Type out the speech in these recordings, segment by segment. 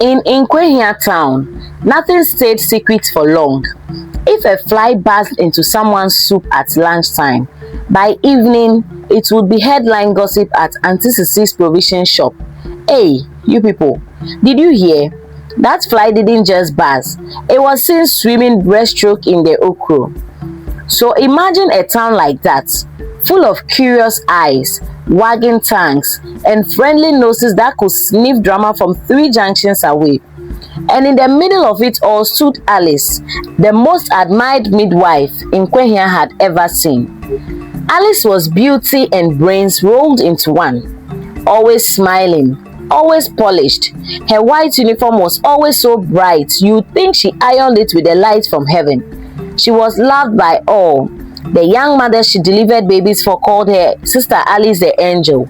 In Nkwehia town, nothing stayed secret for long. If a fly buzzed into someone's soup at lunchtime, by evening it would be headline gossip at Auntie Sisi's provision shop. Hey, you people, did you hear? That fly didn't just buzz, it was seen swimming breaststroke in the okra. So imagine a town like that, full of curious eyes, wagging tongues, and friendly noses that could sniff drama from 3 junctions away. And in the middle of it all stood Alice, the most admired midwife Nkwehia had ever seen. Alice was beauty and brains rolled into one, always smiling, always polished. Her white uniform was always so bright you'd think she ironed it with a light from heaven. She was loved by all. The young mothers she delivered babies for called her Sister Alice the Angel.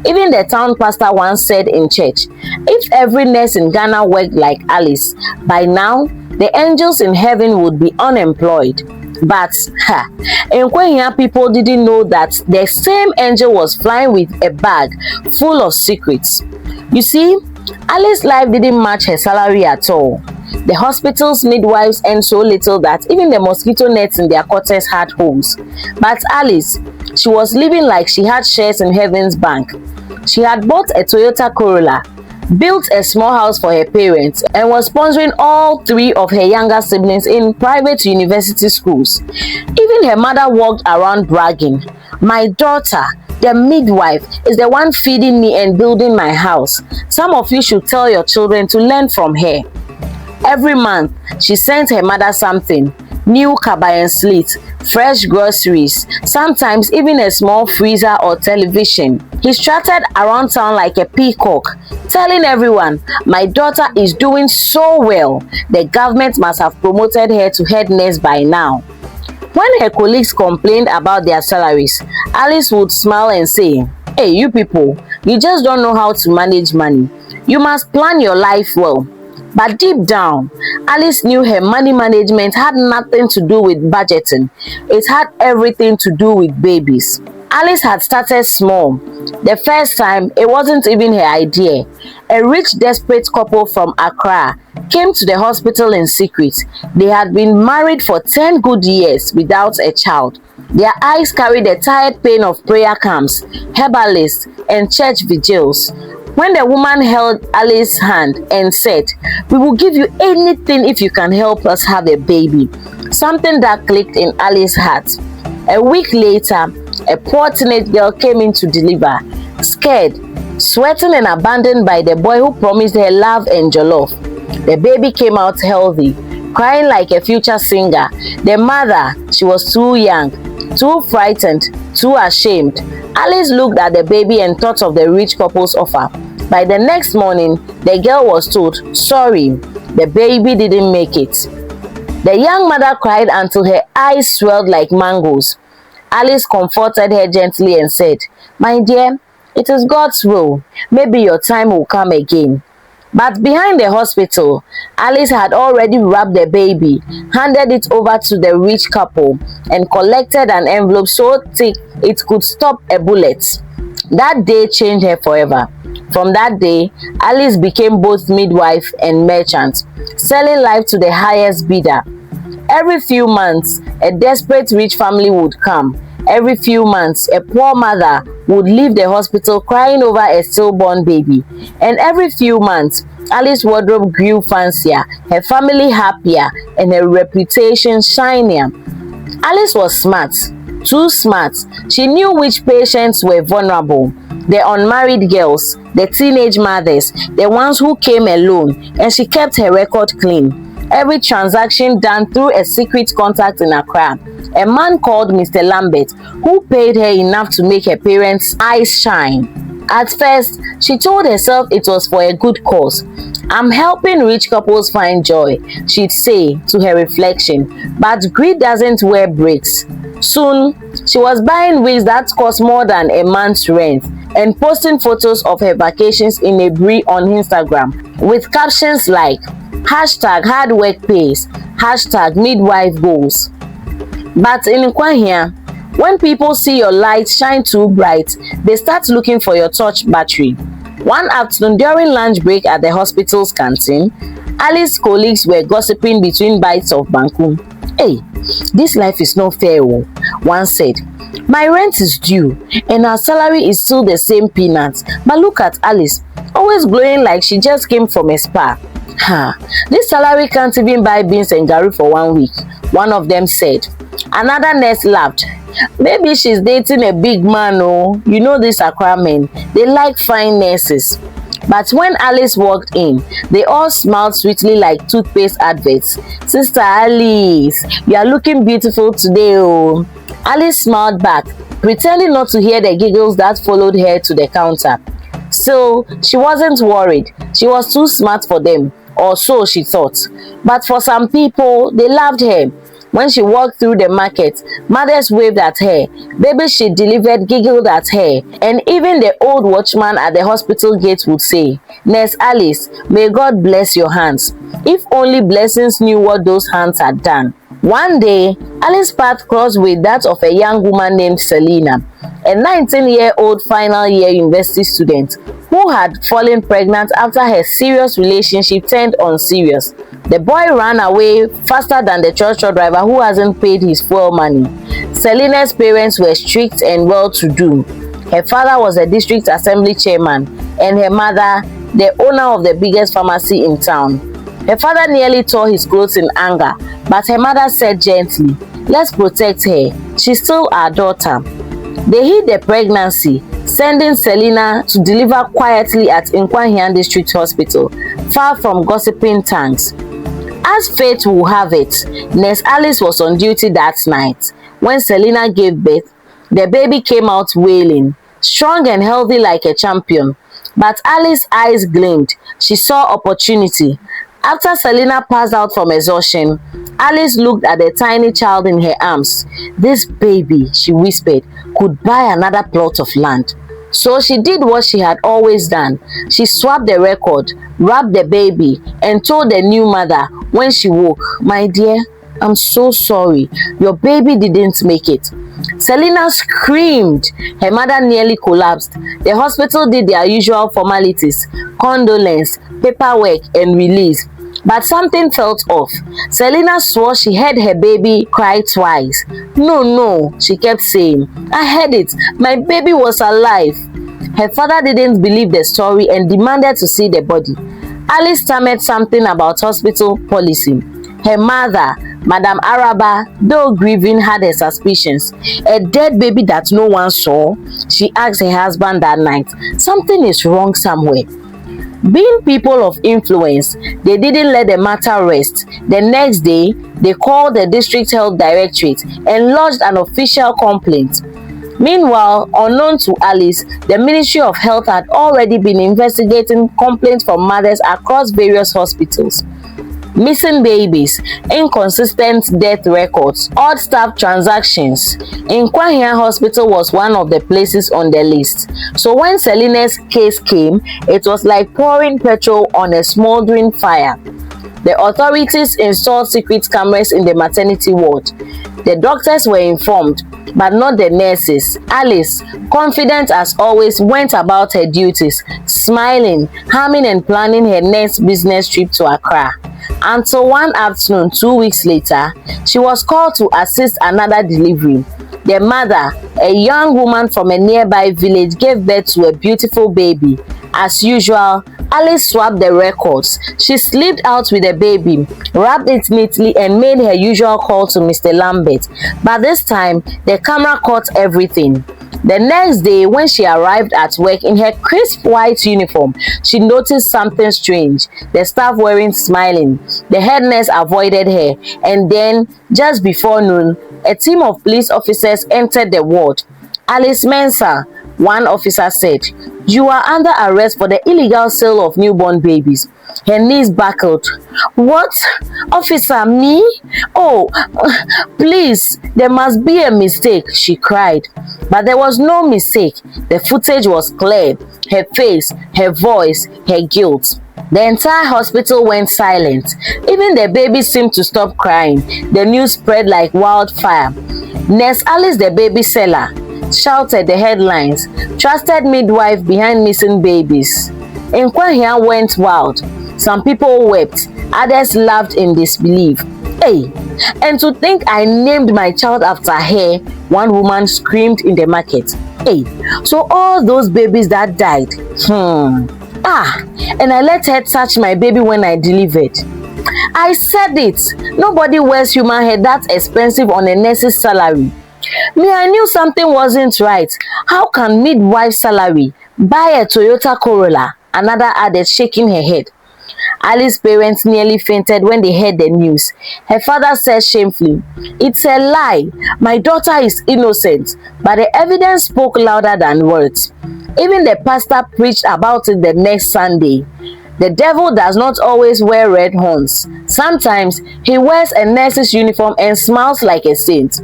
Even the town pastor once said in church, if every nurse in Ghana worked like Alice, by now the angels in heaven would be unemployed. But Nkwehia people didn't know that the same angel was flying with a bag full of secrets. You see, Alice's life didn't match her salary at all. The hospital's midwives earned so little that even the mosquito nets in their quarters had holes. But Alice, she was living like she had shares in Heaven's Bank. She had bought a Toyota Corolla, built a small house for her parents, and was sponsoring all 3 of her younger siblings in private university schools. Even her mother walked around bragging, "My daughter, the midwife, is the one feeding me and building my house. Some of you should tell your children to learn from her." Every month, she sent her mother something: new kabayan slate, fresh groceries, sometimes even a small freezer or television. He strutted around town like a peacock, telling everyone, "My daughter is doing so well. The government must have promoted her to head nurse by now." When her colleagues complained about their salaries, Alice would smile and say, "Hey, you people, you just don't know how to manage money. You must plan your life well." But deep down, Alice knew her money management had nothing to do with budgeting. It had everything to do with babies. Alice had started small. The first time, it wasn't even her idea. A rich, desperate couple from Accra came to the hospital in secret. They had been married for 10 good years without a child. Their eyes carried the tired pain of prayer camps, herbalists, and church vigils. When the woman held Alice's hand and said, "We will give you anything if you can help us have a baby," something that clicked in Alice's heart. A week later, a poor teenage girl came in to deliver, scared, sweating and abandoned by the boy who promised her love and jollof. The baby came out healthy, crying like a future singer. The mother, she was too young, too frightened, too ashamed. Alice looked at the baby and thought of the rich couple's offer. By the next morning, the girl was told, "Sorry, the baby didn't make it." The young mother cried until her eyes swelled like mangoes. Alice comforted her gently and said, "My dear, it is God's will. Maybe your time will come again." But behind the hospital, Alice had already wrapped the baby, handed it over to the rich couple, and collected an envelope so thick it could stop a bullet. That day changed her forever. From that day, Alice became both midwife and merchant, selling life to the highest bidder. Every few months, a desperate rich family would come. Every few months, a poor mother would leave the hospital crying over a stillborn baby. And every few months, Alice's wardrobe grew fancier, her family happier, and her reputation shinier. Alice was smart, too smart. She knew which patients were vulnerable. The unmarried girls, the teenage mothers, the ones who came alone, and she kept her record clean. Every transaction done through a secret contact in Accra, a man called Mr. Lambert, who paid her enough to make her parents' eyes shine. At first, she told herself it was for a good cause. "I'm helping rich couples find joy," she'd say to her reflection. But greed doesn't wear brakes. Soon, she was buying wigs that cost more than a month's rent and posting photos of her vacations in a brie on Instagram with captions like #hard work pays, #midwife goals. But in Nkwehia, when people see your light shine too bright, they start looking for your touch battery. One afternoon during lunch break at the hospital's canteen, Alice's colleagues were gossiping between bites of banku. "Hey, this life is not fair," one said. "My rent is due and our salary is still the same peanuts. But look at Alice, always glowing like she just came from a spa. This salary can't even buy beans and garri for 1 week," one of them said. Another nurse laughed. "Maybe she's dating a big man, oh. You know these Accra men, they like fine nurses." But when Alice walked in, they all smiled sweetly like toothpaste adverts. "Sister Alice, you are looking beautiful today, oh." Alice smiled back, pretending not to hear the giggles that followed her to the counter. Still, she wasn't worried. She was too smart for them, or so she thought. But for some people, they loved her. When she walked through the market, mothers waved at her, babies she delivered giggled at her, and even the old watchman at the hospital gate would say, "Nurse Alice, may God bless your hands." If only blessings knew what those hands had done. One day, Alice's path crossed with that of a young woman named Selina, a 19-year-old final year university student who had fallen pregnant after her serious relationship turned unserious. The boy ran away faster than the tractor driver who hasn't paid his fuel money. Selina's parents were strict and well-to-do. Her father was a district assembly chairman, and her mother, the owner of the biggest pharmacy in town. Her father nearly tore his clothes in anger, but her mother said gently, "Let's protect her. She's still our daughter." They hid the pregnancy, sending Selina to deliver quietly at Nkwahian District Hospital, far from gossiping tongues. As fate will have it, Nurse Alice was on duty that night. When Selina gave birth, the baby came out wailing, strong and healthy like a champion. But Alice's eyes gleamed. She saw opportunity. After Selina passed out from exhaustion, Alice looked at the tiny child in her arms. "This baby," she whispered, "could buy another plot of land." So she did what she had always done. She swapped the record, wrapped the baby, and told the new mother when she woke, "My dear, I'm so sorry. Your baby didn't make it." Selina screamed. Her mother nearly collapsed. The hospital did their usual formalities, condolence, paperwork, and release. But something felt off. Selina swore she heard her baby cry twice. No, she kept saying. "I heard it. My baby was alive." Her father didn't believe the story and demanded to see the body. Alice stammered something about hospital policy. Her mother, Madam Araba, though grieving, had her suspicions. "A dead baby that no one saw?" she asked her husband that night. "Something is wrong somewhere." Being people of influence, they didn't let the matter rest. The next day, they called the district health directorate and lodged an official complaint. Meanwhile, unknown to Alice, the Ministry of Health had already been investigating complaints from mothers across various hospitals. Missing babies, inconsistent death records, odd staff transactions. Nkwahian Hospital was one of the places on the list. So when Selina's case came, it was like pouring petrol on a smoldering fire. The authorities installed secret cameras in the maternity ward. The doctors were informed, but not the nurses. Alice, confident as always, went about her duties, smiling, humming and planning her next business trip to Accra. Until one afternoon 2 weeks later, she was called to assist another delivery. The mother, a young woman from a nearby village, gave birth to a beautiful baby. As usual, Alice swapped the records. She slipped out with the baby, wrapped it neatly, and made her usual call to Mr. Lambert. But this time, the camera caught everything. The next day, when she arrived at work in her crisp white uniform, she noticed something strange. The staff weren't smiling. The head nurse avoided her, and then, just before noon, a team of police officers entered the ward. "Alice Mensah," one officer said, "you are under arrest for the illegal sale of newborn babies." Her knees buckled. "What? Officer, me? Oh, please, there must be a mistake," she cried. But there was no mistake. The footage was clear. Her face, her voice, her guilt. The entire hospital went silent. Even the baby seemed to stop crying. The news spread like wildfire. Nurse Alice, the baby seller, shouted the headlines. Trusted midwife behind missing babies. Nkwahia went wild. Some people wept, others laughed in disbelief. Hey, and to think I named my child after her, one woman screamed in the market. Hey, so all those babies that died, and I let her touch my baby when I delivered. I said it, nobody wears human hair that expensive on a nurse's salary. Me, I knew something wasn't right. How can midwife salary buy a Toyota Corolla? Another added, shaking her head. Alice's parents nearly fainted when they heard the news. Her father said shamefully, "It's a lie. My daughter is innocent." But the evidence spoke louder than words. Even the pastor preached about it the next Sunday. The devil does not always wear red horns. Sometimes he wears a nurse's uniform and smiles like a saint.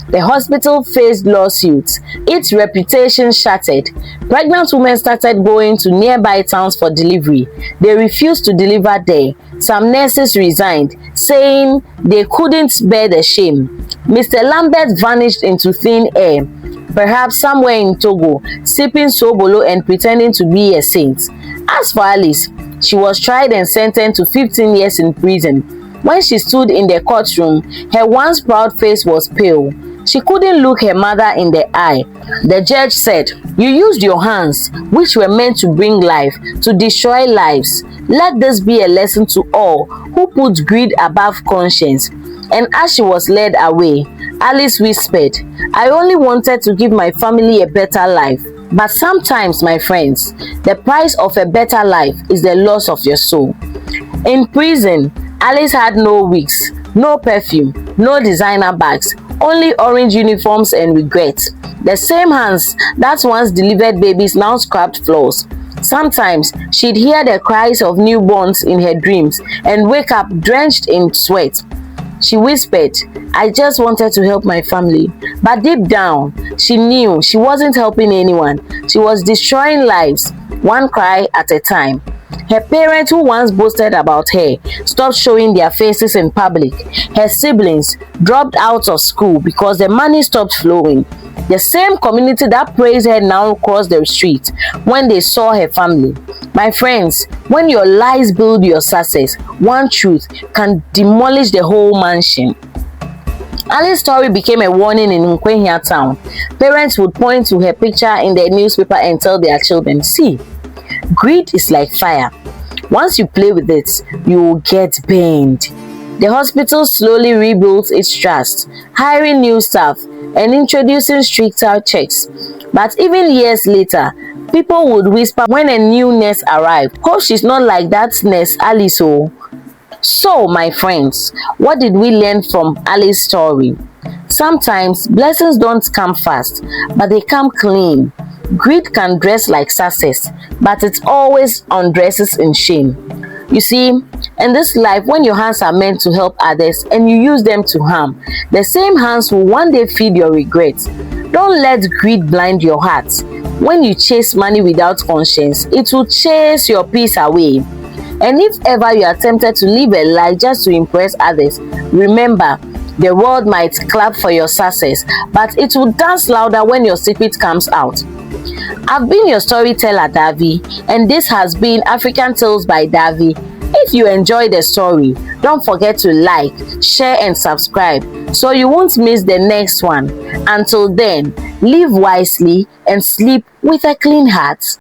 The hospital faced lawsuits, its reputation shattered. Pregnant women started going to nearby towns for delivery. They refused to deliver there. Some nurses resigned, saying they couldn't bear the shame. Mr. Lambert vanished into thin air, perhaps somewhere in Togo, sipping sobolo and pretending to be a saint. As for Alice, she was tried and sentenced to 15 years in prison. When she stood in the courtroom, her once proud face was pale. She couldn't look her mother in the eye. The judge said, "You used your hands, which were meant to bring life, to destroy lives. Let this be a lesson to all who put greed above conscience." And as she was led away, Alice whispered, "I only wanted to give my family a better life." But sometimes, my friends, the price of a better life is the loss of your soul. In prison, Alice had no wigs, no perfume, no designer bags, only orange uniforms and regret. The same hands that once delivered babies now scrubbed floors. Sometimes she'd hear the cries of newborns in her dreams and wake up drenched in sweat. She whispered, "I just wanted to help my family." But deep down, she knew she wasn't helping anyone. She was destroying lives, one cry at a time. Her parents, who once boasted about her, stopped showing their faces in public. Her siblings dropped out of school because the money stopped flowing. The same community that praised her now crossed the street when they saw her family. My friends, when your lies build your success, one truth can demolish the whole mansion. Alice's story became a warning in Nkwahia town. Parents would point to her picture in the newspaper and tell their children, "See, greed is like fire. Once you play with it, you will get burned." The hospital slowly rebuilt its trust, hiring new staff and introducing stricter checks. But even years later, people would whisper when a new nurse arrived, "Hope she's not like that nurse Alice." So, my friends, what did we learn from Alice's story? Sometimes blessings don't come fast, but they come clean. Greed can dress like success, but it always undresses in shame. You see, in this life, when your hands are meant to help others and you use them to harm, the same hands will one day feed your regrets. Don't let greed blind your heart. When you chase money without conscience, it will chase your peace away. And if ever you are tempted to live a lie just to impress others, remember, the world might clap for your success, but it will dance louder when your secret comes out. I've been your storyteller, Daavi, and this has been African Tales by Daavi. If you enjoyed the story, don't forget to like, share and subscribe so you won't miss the next one. Until then, live wisely and sleep with a clean heart.